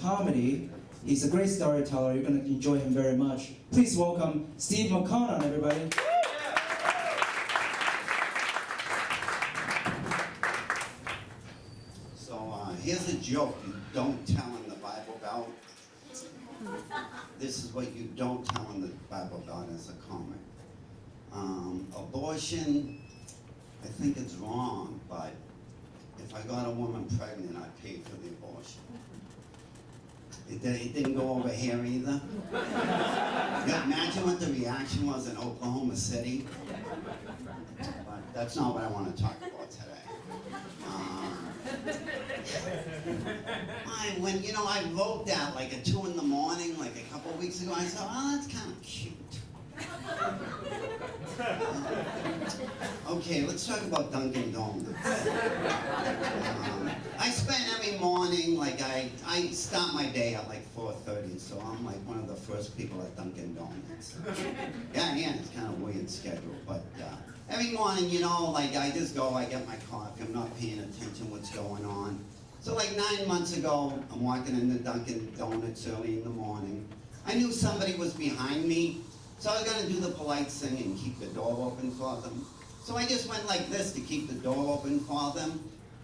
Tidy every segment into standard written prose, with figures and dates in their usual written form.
comedy. He's a great storyteller. You're going to enjoy him very much. Please welcome Steve McConnell, everybody. So here's a joke you don't tell in the Bible Belt. This is what you don't tell in the Bible Belt as a comic. Abortion, I think it's wrong, but if I got a woman pregnant, I paid for the abortion. It didn't go over here either. Imagine what the reaction was in Oklahoma City. But that's not what I want to talk about today. I wrote that like at 2 in the morning, like a couple of weeks ago. I said, oh, that's kind of cute. Okay, let's talk about Dunkin' Donuts. I spend every morning, like I start my day at like 4:30, so I'm like one of the first people at Dunkin' Donuts. Yeah, it's kind of a weird schedule, but every morning, like I just go, I get my coffee, I'm not paying attention what's going on. So like 9 months ago, I'm walking into Dunkin' Donuts early in the morning. I knew somebody was behind me, so I was going to do the polite thing and keep the door open for them. So I just went like this to keep the door open for them.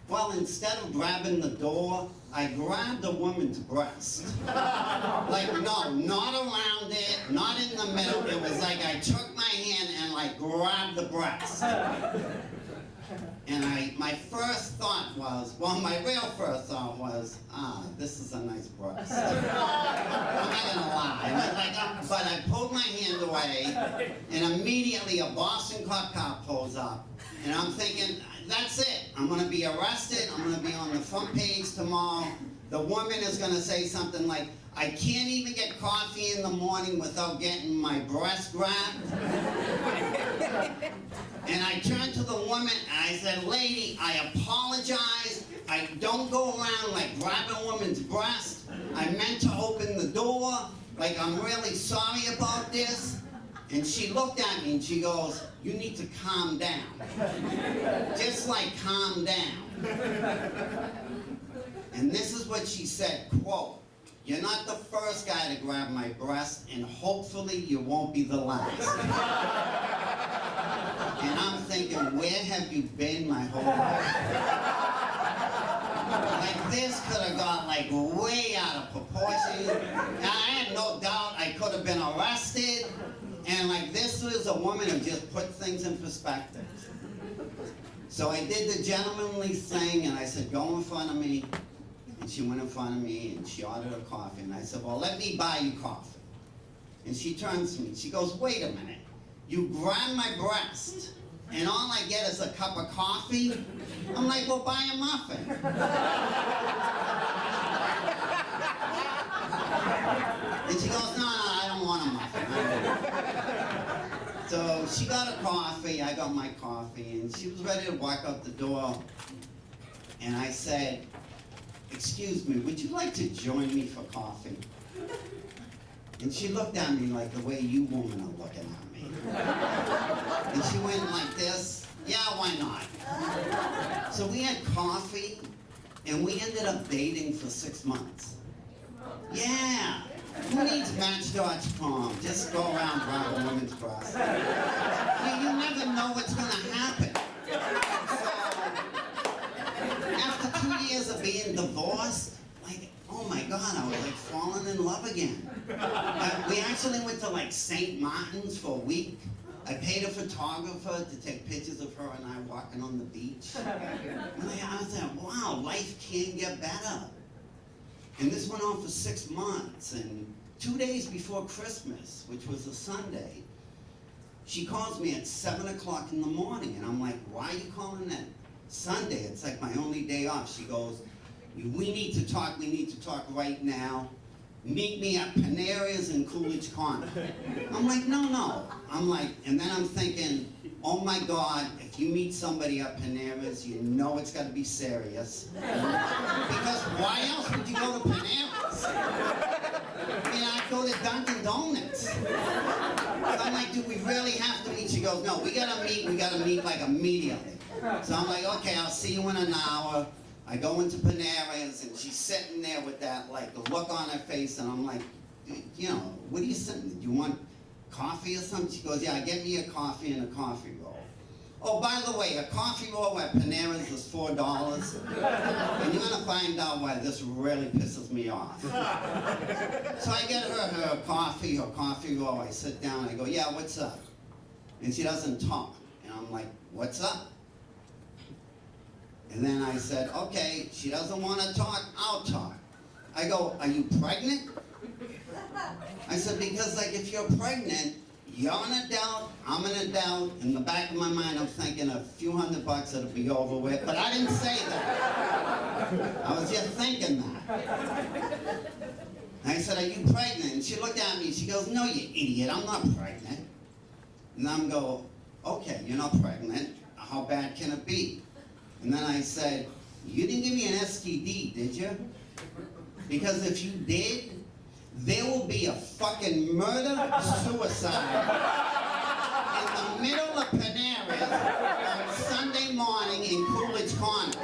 Well, instead of grabbing the door, I grabbed a woman's breast. Like, no, not around it, not in the middle. It was like I took my hand and like grabbed the breast. And my first thought was, my real first thought was, this is a nice breast. I'm not gonna lie. But I pulled my hand away, and immediately a Boston cop car pulls up, and I'm thinking, that's it. I'm gonna be arrested. I'm gonna be on the front page tomorrow. The woman is gonna say something like, I can't even get coffee in the morning without getting my breast grabbed. And I turned to the woman and I said, lady, I apologize. I don't go around like grabbing a woman's breast. I meant to open the door. Like, I'm really sorry about this. And she looked at me and she goes, you need to calm down. Just like calm down. And this is what she said, quote, you're not the first guy to grab my breast, and hopefully you won't be the last. And I'm thinking, where have you been my whole life? Like, this could have gone like way out of proportion. Now, I had no doubt I could have been arrested. And like, this was a woman who just put things in perspective. So I did the gentlemanly thing, and I said, go in front of me. And she went in front of me, and she ordered a coffee. And I said, well, let me buy you coffee. And she turns to me, she goes, wait a minute. You grab my breast, and all I get is a cup of coffee? I'm like, well, buy a muffin. And she goes, no, I don't want a muffin. So she got a coffee, I got my coffee, and she was ready to walk out the door. And I said, excuse me, would you like to join me for coffee? And she looked at me like the way you women are looking at me. And she went like this, yeah, why not? So we had coffee, and we ended up dating for 6 months. Yeah. Who needs Match.com? Just go around grab a woman's breast. You never know what's going to happen. So, after 2 years of being divorced, like, oh my God, I was like falling in love again. We actually went to like St. Martin's for a week. I paid a photographer to take pictures of her and I walking on the beach. And I was like, wow, life can get better. And this went on for 6 months, and 2 days before Christmas, which was a Sunday, she calls me at 7 o'clock in the morning, and I'm like, why are you calling that Sunday? It's like my only day off. She goes, we need to talk right now. Meet me at Panera's in Coolidge Corner. I'm like, no. I'm like, and then I'm thinking, oh my God, if you meet somebody at Panera's, you know it's got to be serious. Because why else would you go to Panera's? I mean, I'd go to Dunkin' Donuts. So I'm like, do we really have to meet? She goes, no, we gotta meet like immediately. So I'm like, okay, I'll see you in an hour. I go into Panera's and she's sitting there with that like look on her face, and I'm like, you know, what are you sitting? Do you want coffee or something? She goes, yeah, get me a coffee and a coffee roll. Oh, by the way, a coffee roll at Panera's is $4, and you're gonna find out why this really pisses me off. So I get her coffee roll. I sit down. I go, yeah, what's up? And she doesn't talk. And I'm like, what's up? And then I said, okay, she doesn't want to talk, I'll talk. I go, are you pregnant? I said, because like if you're pregnant, you're an adult, I'm an adult. In the back of my mind, I'm thinking a few $100 it'll be over with, but I didn't say that. I was just thinking that. I said, are you pregnant? And she looked at me, she goes, no, you idiot, I'm not pregnant. And I'm go, okay, you're not pregnant, how bad can it be? And then I said, you didn't give me an STD, did you? Because if you did, there will be a fucking murder-suicide in the middle of Panera's on Sunday morning in Coolidge Corner.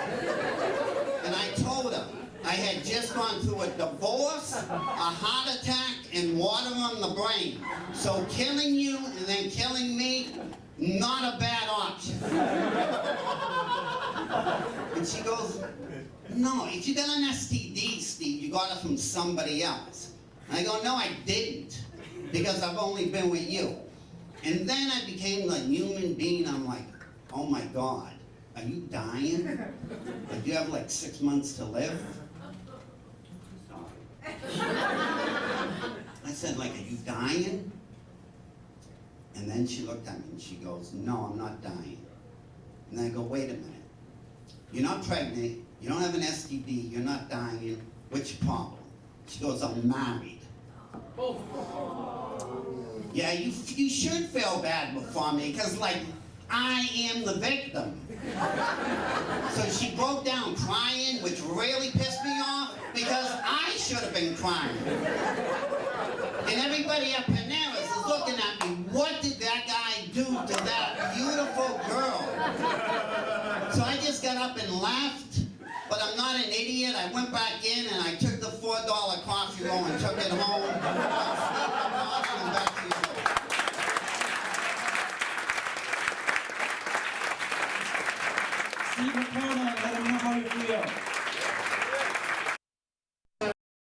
And I told her, I had just gone through a divorce, a heart attack, and water on the brain. So killing you and then killing me, not a bad option. And she goes, no, if you got an STD, Steve, you got it from somebody else. And I go, no, I didn't, because I've only been with you. And then I became a human being. I'm like, oh my God, are you dying? Do you have like 6 months to live? I said, like, are you dying? And then she looked at me and she goes, no, I'm not dying. And I go, wait a minute. You're not pregnant, you don't have an STD, you're not dying, what's your problem? She goes, I'm married. Yeah, you should feel bad before me, because, like, I am the victim. So she broke down crying, which really pissed me off, because I should have been crying. And everybody at Panera's is looking at me, what did that guy do to that beautiful girl? So I just got up and laughed, but I'm not an idiot. I went back in and I took the $4 coffee roll and took it home.